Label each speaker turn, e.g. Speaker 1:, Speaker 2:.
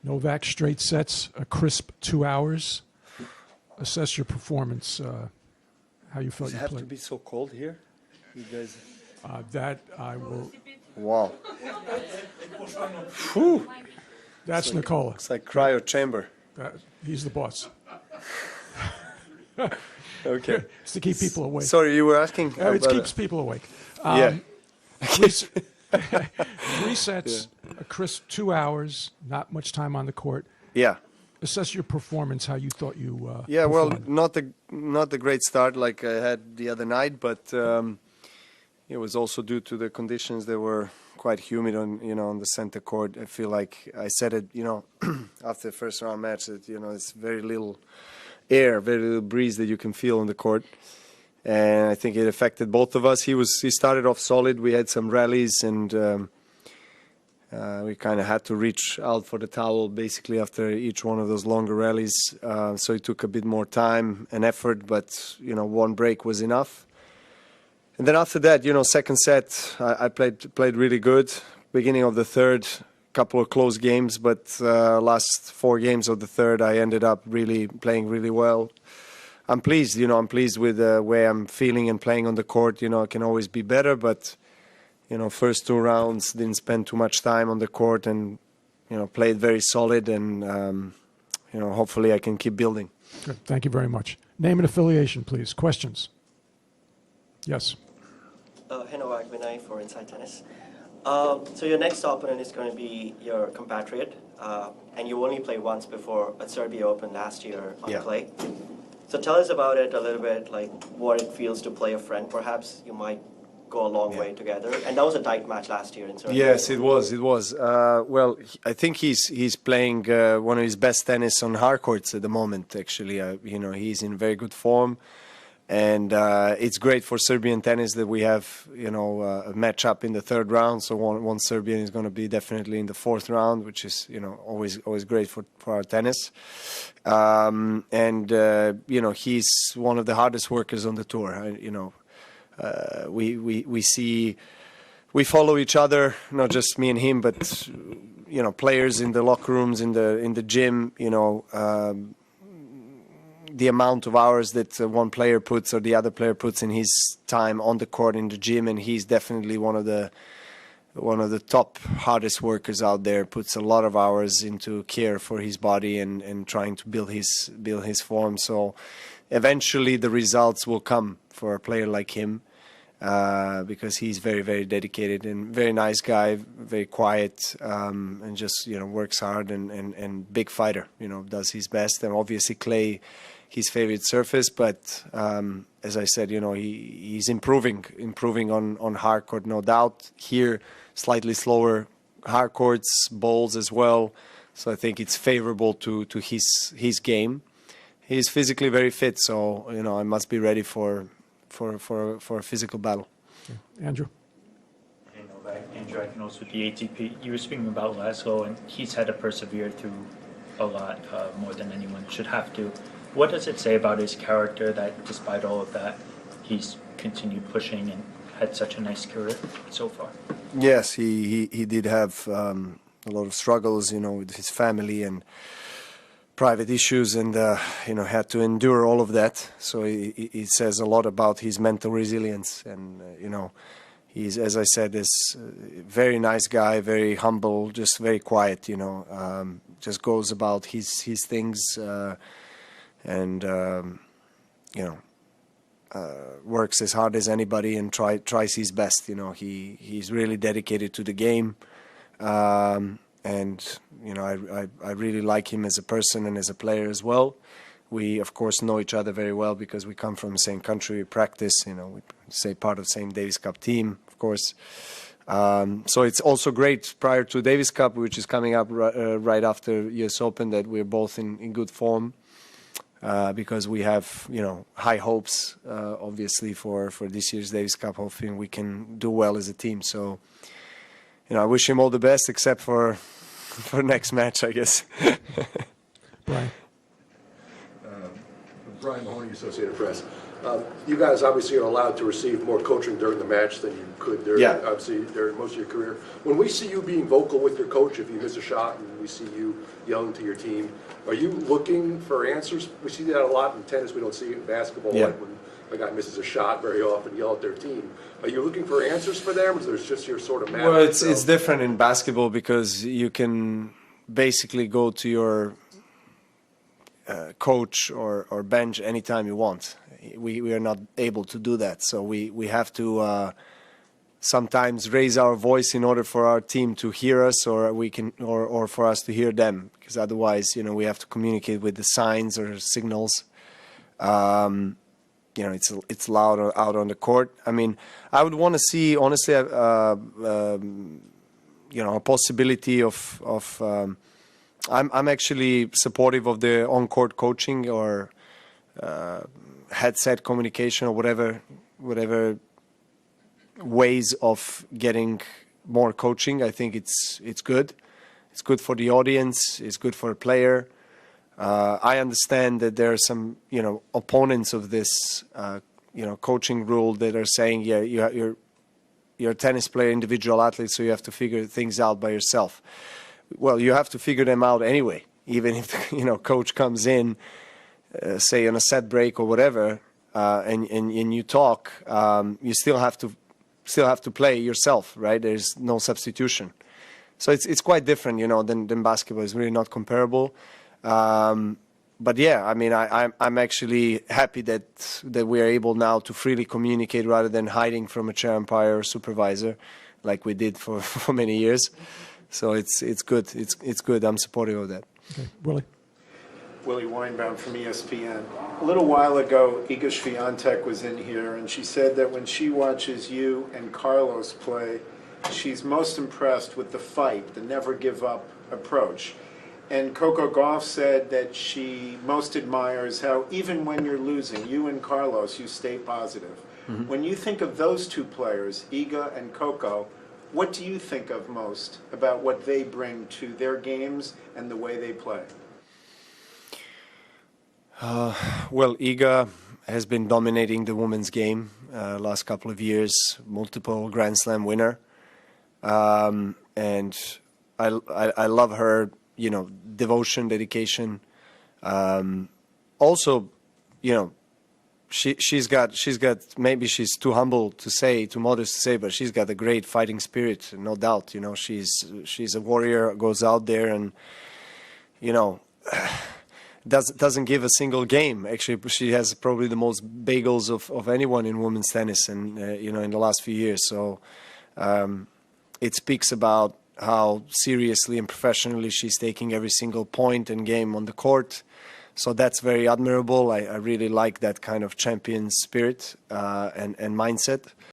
Speaker 1: Novak straight sets, a crisp 2 hours. Assess your performance, how you felt
Speaker 2: Does
Speaker 1: you
Speaker 2: it have
Speaker 1: played.
Speaker 2: to be so cold here? You guys...
Speaker 1: That I will...
Speaker 2: Wow. Whew.
Speaker 1: That's Nikola.
Speaker 2: It's like cryo chamber.
Speaker 1: He's the boss.
Speaker 2: Okay.
Speaker 1: It's to keep people awake.
Speaker 2: Sorry, you were asking
Speaker 1: It keeps people awake.
Speaker 2: Yeah.
Speaker 1: Three sets, a crisp 2 hours, not much time on the court.
Speaker 2: Yeah.
Speaker 1: Assess your performance, how you thought you
Speaker 2: Yeah, well,
Speaker 1: performed.
Speaker 2: not the great start like I had the other night, but it was also due to the conditions that were quite humid on the center court. I feel like I said it, after the first round match that, it's very little air, very little breeze that you can feel on the court. And I think it affected both of us. He started off solid. We had some rallies, and we kind of had to reach out for the towel basically after each one of those longer rallies. So it took a bit more time and effort, but one break was enough. And then after that, second set, I played really good. Beginning of the third, couple of close games, but last 4 games of the third, I ended up really playing really well. I'm pleased, I'm pleased with the way I'm feeling and playing on the court. I can always be better, but, first 2 rounds, didn't spend too much time on the court and, played very solid, and, hopefully I can keep building.
Speaker 1: Good. Thank you very much. Name and affiliation, please. Questions? Yes.
Speaker 3: Novak Vinay for Inside Tennis. So your next opponent is going to be your compatriot, and you only played once before at Serbia Open last year on clay. So tell us about it a little bit, like what it feels to play a friend. Perhaps you might go a long way together. And that was a tight match last year in Serbia.
Speaker 2: Yes, it was. Well, I think he's playing one of his best tennis on hard courts at the moment. Actually, he's in very good form. And it's great for Serbian tennis that we have, a match-up in the third round. So one Serbian is going to be definitely in the fourth round, which is, always great for our tennis. He's one of the hardest workers on the tour. We follow each other, not just me and him, but players in the locker rooms, in the gym. The amount of hours that one player puts or the other player puts in his time on the court in the gym, and he's definitely one of the top hardest workers out there. Puts a lot of hours into care for his body and trying to build his form. So eventually the results will come for a player like him, because he's very, very dedicated and very nice guy, very quiet, and just works hard and big fighter. Does his best, and obviously clay his favorite surface, but as I said, he's improving on hard court, no doubt. Here, slightly slower hard courts, bowls as well. So I think it's favorable to his game. He's physically very fit, so I must be ready for a physical battle.
Speaker 1: Okay. Andrew.
Speaker 4: Hey, Novak. Andrew, I can also with the ATP. You were speaking about Laslo, and he's had to persevere through a lot more than anyone should have to. What does it say about his character that despite all of that, he's continued pushing and had such a nice career so far?
Speaker 2: Yes, he did have a lot of struggles, with his family and private issues, and had to endure all of that. So it says a lot about his mental resilience, and he's, as I said, this very nice guy, very humble, just very quiet. Just goes about his things. Works as hard as anybody and tries his best. He's really dedicated to the game, and I really like him as a person and as a player as well. We of course know each other very well because we come from the same country. We practice, we say part of the same Davis Cup team, of course. So it's also great prior to Davis Cup, which is coming up right after US Open, that we're both in good form. Because we have, high hopes, obviously, for this year's Davis Cup. Hopefully we can do well as a team. So, I wish him all the best, except for next match, I guess.
Speaker 1: Brian.
Speaker 5: Brian Mahoney, Associated Press. You guys obviously are allowed to receive more coaching during the match than you could during,
Speaker 2: Yeah.
Speaker 5: obviously, during most of your career. When we see you being vocal with your coach, if you miss a shot, and we see you yelling to your team, are you looking for answers? We see that a lot in tennis. We don't see it in basketball.
Speaker 2: Yeah.
Speaker 5: Like when a guy misses a shot, very often yell at their team. Are you looking for answers for them, or is it just your sort of manner?
Speaker 2: Well, it's different in basketball because you can basically go to your coach or bench anytime you want. We are not able to do that, so we have to sometimes raise our voice in order for our team to hear us, or or for us to hear them, because otherwise, we have to communicate with the signs or signals. It's loud out on the court. I mean, I would want to see, honestly, a possibility of. I'm actually supportive of the on-court coaching or headset communication or whatever ways of getting more coaching. I think it's good. It's good for the audience. It's good for a player. I understand that there are some opponents of this coaching rule that are saying, yeah, you're a tennis player, individual athlete, so you have to figure things out by yourself. Well, you have to figure them out anyway, even if coach comes in, say on a set break or whatever, and you talk, you still have to play yourself, right? There's no substitution, so it's quite different, than basketball. It's really not comparable. But yeah, I mean, I'm actually happy that we are able now to freely communicate rather than hiding from a chair umpire or supervisor, like we did for many years. So it's good. It's good. I'm supportive of that.
Speaker 1: Okay, Willie.
Speaker 6: Willie Weinbaum from ESPN. A little while ago, Iga Swiatek was in here, and she said that when she watches you and Carlos play, she's most impressed with the fight, the never give up approach. And Coco Gauff said that she most admires how even when you're losing, you and Carlos, you stay positive. Mm-hmm. When you think of those two players, Iga and Coco, what do you think of most about what they bring to their games and the way they play?
Speaker 2: Well, Iga has been dominating the women's game last couple of years, multiple Grand Slam winner. And I love her, devotion, dedication. Also, she's got maybe she's too humble to say, too modest to say, but she's got a great fighting spirit, no doubt. She's a warrior, goes out there and doesn't give a single game. Actually, she has probably the most bagels of anyone in women's tennis, and in the last few years. So it speaks about how seriously and professionally she's taking every single point and game on the court. So that's very admirable. I really like that kind of champion spirit and mindset.